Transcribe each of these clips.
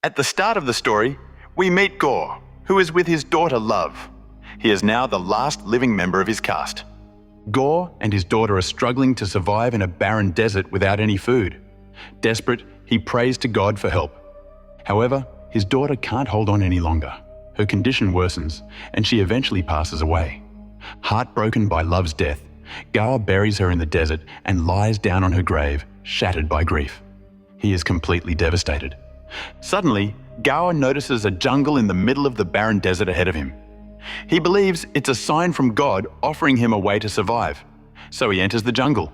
At the start of the story, we meet Gorr, who is with his daughter Love. He is now the last living member of his caste. Gorr and his daughter are struggling to survive in a barren desert without any food. Desperate, he prays to God for help. However, his daughter can't hold on any longer. Her condition worsens, and she eventually passes away. Heartbroken by Love's death, Gorr buries her in the desert and lies down on her grave, shattered by grief. He is completely devastated. Suddenly, Gorr notices a jungle in the middle of the barren desert ahead of him. He believes it's a sign from God offering him a way to survive, so he enters the jungle.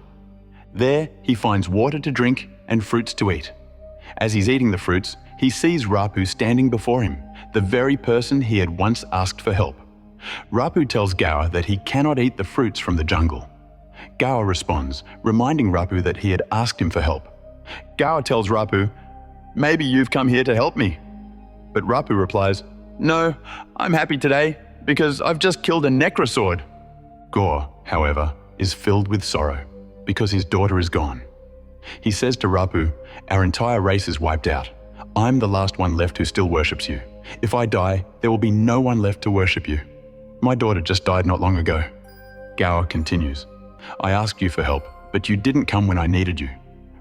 There, he finds water to drink and fruits to eat. As he's eating the fruits, he sees Rapu standing before him, the very person he had once asked for help. Rapu tells Gorr that he cannot eat the fruits from the jungle. Gorr responds, reminding Rapu that he had asked him for help. Gorr tells Rapu, "Maybe you've come here to help me." But Rapu replies, "No, I'm happy today because I've just killed a necrosword." Gorr, however, is filled with sorrow because his daughter is gone. He says to Rapu, "Our entire race is wiped out. I'm the last one left who still worships you. If I die, there will be no one left to worship you. My daughter just died not long ago." Gorr continues, "I asked you for help, but you didn't come when I needed you."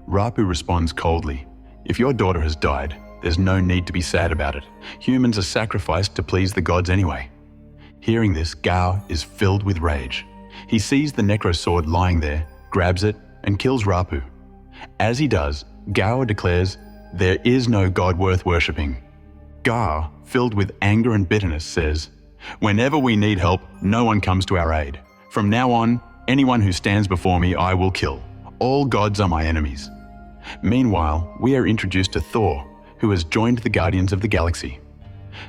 Rapu responds coldly, "If your daughter has died, there's no need to be sad about it. Humans are sacrificed to please the gods anyway." Hearing this, Gorr is filled with rage. He sees the necro sword lying there, grabs it, and kills Rapu. As he does, Gorr declares, "There is no god worth worshipping." Gorr, filled with anger and bitterness, says, "Whenever we need help, no one comes to our aid. From now on, anyone who stands before me I will kill. All gods are my enemies." Meanwhile, we are introduced to Thor, who has joined the Guardians of the Galaxy.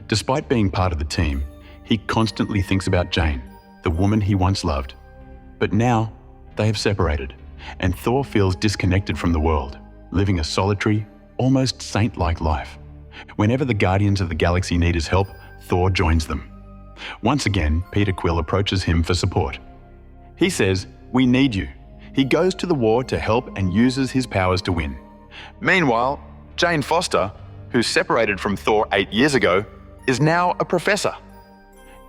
Despite being part of the team, he constantly thinks about Jane, the woman he once loved. But now, they have separated, and Thor feels disconnected from the world, living a solitary, almost saint-like life. Whenever the Guardians of the Galaxy need his help, Thor joins them. Once again, Peter Quill approaches him for support. He says, "We need you." He goes to the war to help and uses his powers to win. Meanwhile, Jane Foster, who separated from Thor 8 years ago, is now a professor.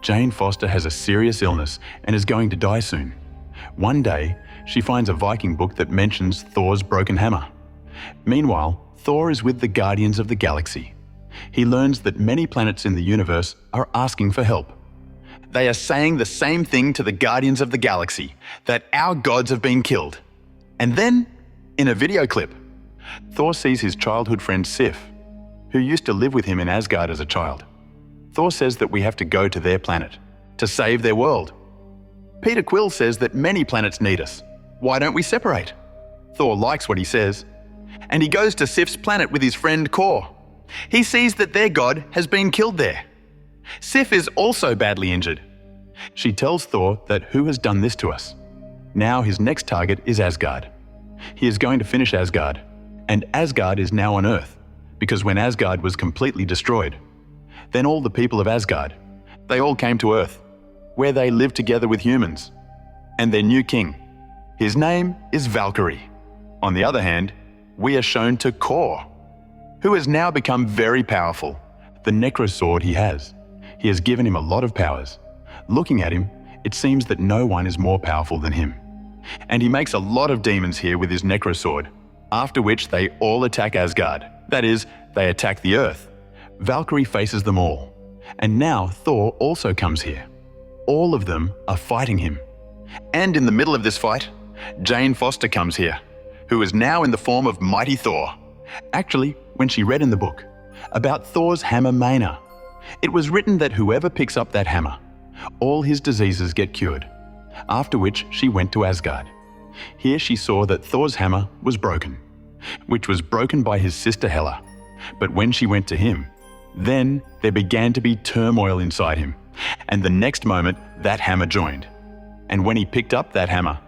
Jane Foster has a serious illness and is going to die soon. One day, she finds a Viking book that mentions Thor's broken hammer. Meanwhile, Thor is with the Guardians of the Galaxy. He learns that many planets in the universe are asking for help. They are saying the same thing to the Guardians of the Galaxy, that our gods have been killed. And then, in a video clip, Thor sees his childhood friend Sif, who used to live with him in Asgard as a child. Thor says that we have to go to their planet, to save their world. Peter Quill says that many planets need us. Why don't we separate? Thor likes what he says, and he goes to Sif's planet with his friend Gorr. He sees that their god has been killed there. Sif is also badly injured. She tells Thor that who has done this to us. Now his next target is Asgard. He is going to finish Asgard, and Asgard is now on Earth, because when Asgard was completely destroyed, then all the people of Asgard, they all came to Earth, where they lived together with humans, and their new king. His name is Valkyrie. On the other hand, we are shown to Gorr, who has now become very powerful. The necro sword he has has given him a lot of powers. Looking at him, it seems that no one is more powerful than him. And he makes a lot of demons here with his necro sword, after which they all attack Asgard. That is, they attack the Earth. Valkyrie faces them all. And now Thor also comes here. All of them are fighting him. And in the middle of this fight, Jane Foster comes here, who is now in the form of Mighty Thor. Actually, when she read in the book about Thor's hammer Mjolnir, it was written that whoever picks up that hammer, all his diseases get cured, after which she went to Asgard. Here she saw that Thor's hammer was broken, which was broken by his sister Hela. But when she went to him, then there began to be turmoil inside him, and the next moment that hammer joined. And when he picked up that hammer,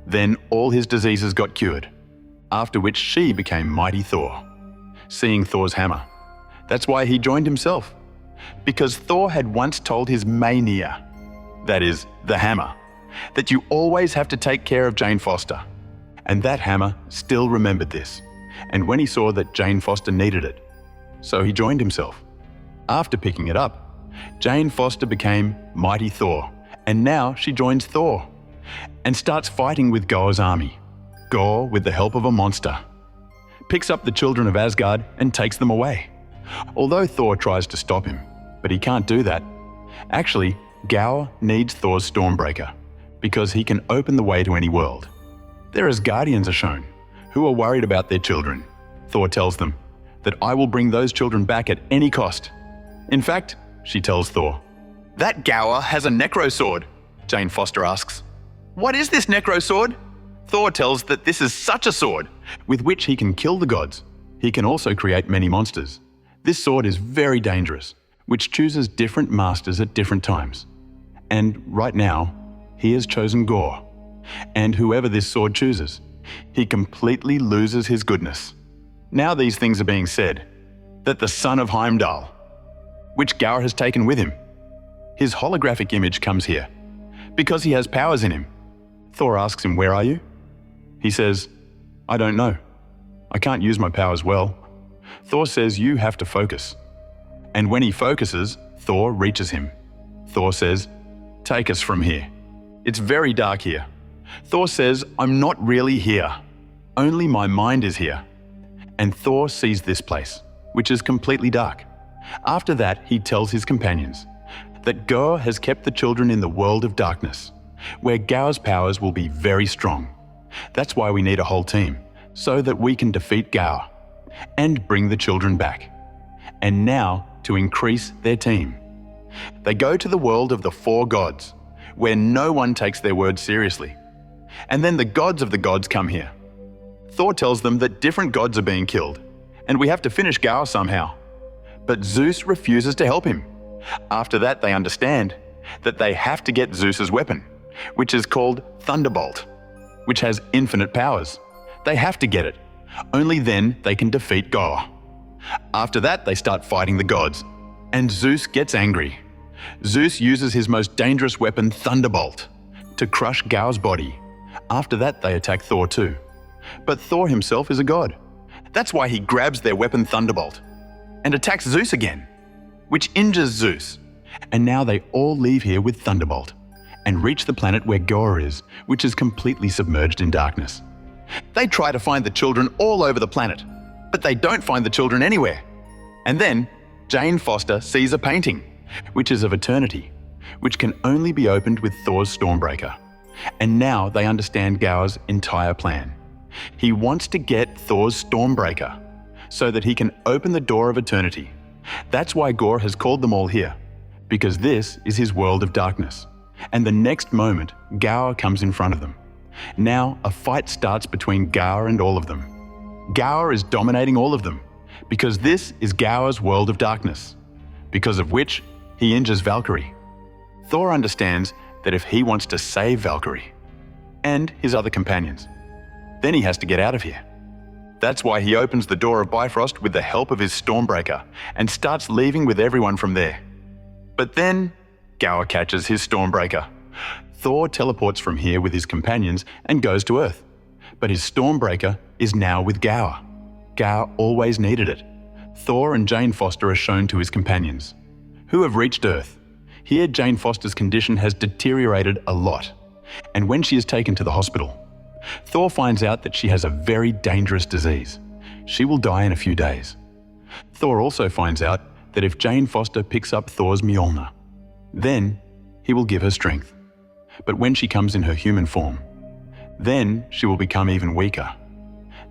then all his diseases got cured, after which she became Mighty Thor. Seeing Thor's hammer, that's why he joined himself, because Thor had once told his Mjolnir, that is, the hammer, that you always have to take care of Jane Foster. And that hammer still remembered this, and when he saw that Jane Foster needed it, so he joined himself. After picking it up, Jane Foster became Mighty Thor, and now she joins Thor and starts fighting with Gorr's army. Gorr, with the help of a monster, picks up the children of Asgard and takes them away. Although Thor tries to stop him, but he can't do that. Actually, Gorr needs Thor's Stormbreaker because he can open the way to any world. Their Asgardians are shown, who are worried about their children. Thor tells them that I will bring those children back at any cost. In fact, she tells Thor, "That Gorr has a necro sword." Jane Foster asks, "What is this necro sword?" Thor tells that this is such a sword with which he can kill the gods. He can also create many monsters. This sword is very dangerous, which chooses different masters at different times. And right now, he has chosen Gorr. And whoever this sword chooses, he completely loses his goodness. Now these things are being said, that the son of Heimdall, which Gorr has taken with him, his holographic image comes here, because he has powers in him. Thor asks him, "Where are you?" He says, "I don't know. I can't use my powers well." Thor says, "You have to focus." And when he focuses, Thor reaches him. Thor says, "Take us from here. It's very dark here." Thor says, "I'm not really here. Only my mind is here." And Thor sees this place, which is completely dark. After that, he tells his companions that Gorr has kept the children in the world of darkness, where Gorr's powers will be very strong. That's why we need a whole team, so that we can defeat Gorr and bring the children back. And now, to increase their team, they go to the world of the four gods, where no one takes their words seriously. And then the gods of the gods come here. Thor tells them that different gods are being killed, and we have to finish Gorr somehow. But Zeus refuses to help him. After that, they understand that they have to get Zeus's weapon, which is called Thunderbolt, which has infinite powers. They have to get it. Only then they can defeat Gorr. After that, they start fighting the gods, and Zeus gets angry. Zeus uses his most dangerous weapon, Thunderbolt, to crush Gorr's body. After that, they attack Thor too. But Thor himself is a god. That's why he grabs their weapon Thunderbolt and attacks Zeus again, which injures Zeus. And now they all leave here with Thunderbolt and reach the planet where Gorr is, which is completely submerged in darkness. They try to find the children all over the planet, but they don't find the children anywhere. And then Jane Foster sees a painting, which is of eternity, which can only be opened with Thor's Stormbreaker. And now they understand Gorr's entire plan. He wants to get Thor's Stormbreaker so that he can open the door of eternity. That's why Gorr has called them all here, because this is his world of darkness. And the next moment, Gorr comes in front of them. Now a fight starts between Gorr and all of them. Gorr is dominating all of them, because this is Gorr's world of darkness, because of which he injures Valkyrie. Thor understands that if he wants to save Valkyrie and his other companions, then he has to get out of here. That's why he opens the door of Bifrost with the help of his Stormbreaker and starts leaving with everyone from there. But then Gorr catches his Stormbreaker. Thor teleports from here with his companions and goes to Earth. But his Stormbreaker is now with Gorr. Gorr always needed it. Thor and Jane Foster are shown to his companions, who have reached Earth. Here, Jane Foster's condition has deteriorated a lot, and when she is taken to the hospital, Thor finds out that she has a very dangerous disease. She will die in a few days. Thor also finds out that if Jane Foster picks up Thor's Mjolnir, then he will give her strength. But when she comes in her human form, then she will become even weaker.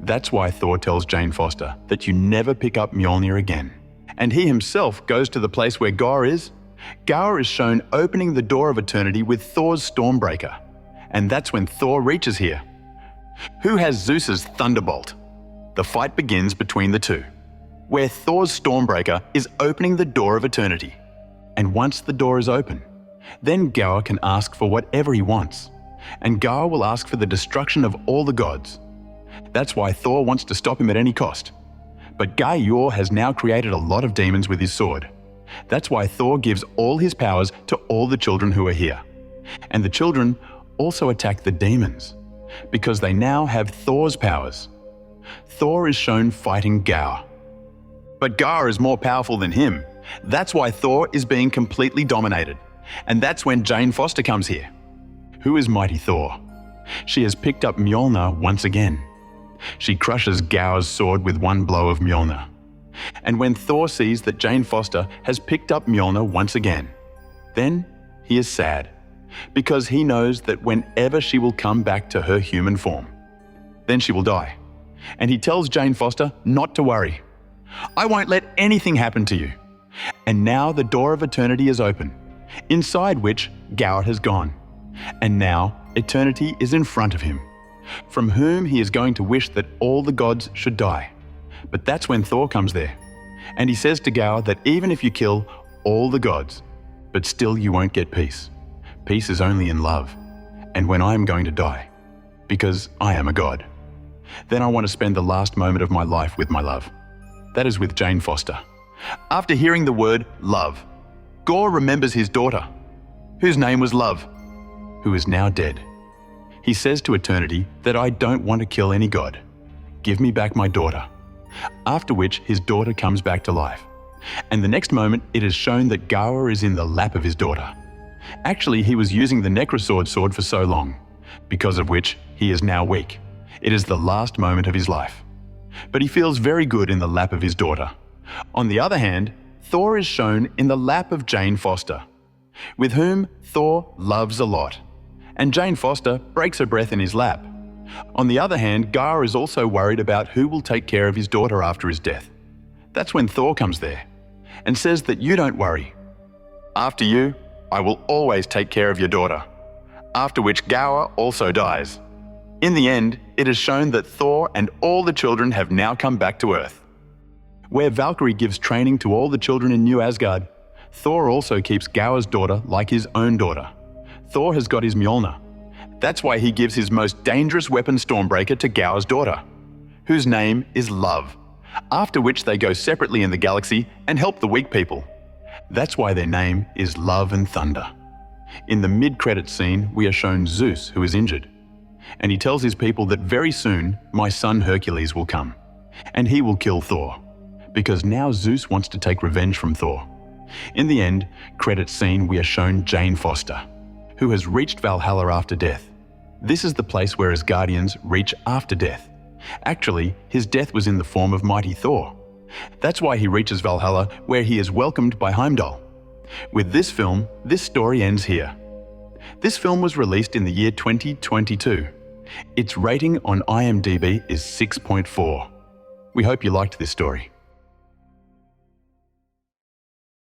That's why Thor tells Jane Foster that you never pick up Mjolnir again. And he himself goes to the place where Gorr is. Gorr is shown opening the door of eternity with Thor's Stormbreaker. And that's when Thor reaches here. Who has Zeus's Thunderbolt? The fight begins between the two, where Thor's Stormbreaker is opening the door of eternity. And once the door is open, then Gorr can ask for whatever he wants. And Gorr will ask for the destruction of all the gods. That's why Thor wants to stop him at any cost. But Gorr has now created a lot of demons with his sword. That's why Thor gives all his powers to all the children who are here. And the children also attack the demons, because they now have Thor's powers. Thor is shown fighting Gorr. But Gorr is more powerful than him. That's why Thor is being completely dominated. And that's when Jane Foster comes here. Who is mighty Thor? She has picked up Mjolnir once again. She crushes Gorr's sword with one blow of Mjolnir. And when Thor sees that Jane Foster has picked up Mjolnir once again, then he is sad, because he knows that whenever she will come back to her human form, then she will die. And he tells Jane Foster not to worry. I won't let anything happen to you. And now the door of eternity is open, inside which Gorr has gone. And now eternity is in front of him, from whom he is going to wish that all the gods should die. But that's when Thor comes there. And he says to Gorr that even if you kill all the gods, but still you won't get peace. Peace is only in love, and when I am going to die, because I am a god. Then I want to spend the last moment of my life with my love. That is with Jane Foster. After hearing the word love, Gorr remembers his daughter, whose name was Love, who is now dead. He says to eternity that I don't want to kill any god. Give me back my daughter. After which his daughter comes back to life. And the next moment it is shown that Gorr is in the lap of his daughter. Actually, he was using the Necrosword sword for so long, because of which he is now weak. It is the last moment of his life. But he feels very good in the lap of his daughter. On the other hand, Thor is shown in the lap of Jane Foster, with whom Thor loves a lot. And Jane Foster breaks her breath in his lap. On the other hand, Gorr is also worried about who will take care of his daughter after his death. That's when Thor comes there and says that you don't worry. After you, I will always take care of your daughter. After which Gorr also dies. In the end, it is shown that Thor and all the children have now come back to Earth. Where Valkyrie gives training to all the children in New Asgard, Thor also keeps Gorr's daughter like his own daughter. Thor has got his Mjolnir. That's why he gives his most dangerous weapon Stormbreaker to Gorr's daughter, whose name is Love, after which they go separately in the galaxy and help the weak people. That's why their name is Love and Thunder. In the mid-credits scene, we are shown Zeus, who is injured. And he tells his people that very soon, my son Hercules will come, and he will kill Thor, because now Zeus wants to take revenge from Thor. In the end credits scene, we are shown Jane Foster, who has reached Valhalla after death. This is the place where Asgardians reach after death. Actually, his death was in the form of mighty Thor. That's why he reaches Valhalla, where he is welcomed by Heimdall. With this film, this story ends here. This film was released in the year 2022. Its rating on IMDb is 6.4. We hope you liked this story.